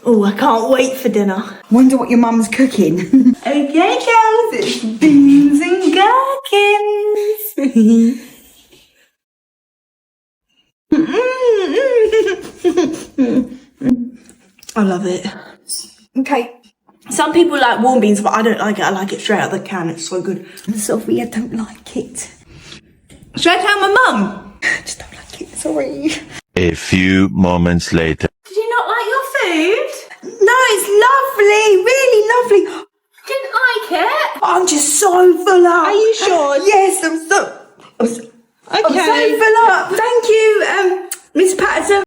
Oh, I can't wait for dinner. Wonder what your mum's cooking. Okay, girls, it's beans and gherkins. I love it. Okay. Some people like warm beans, but I don't like it. I like it straight out of the can. It's so good. Sophia don't like it. Should I tell my mum? Just don't like it, sorry. A few moments later. Did you not like your food? No, it's lovely, really lovely. Didn't like it? I'm just so full up. Are you sure? Yes, I'm so Okay. full up. Thank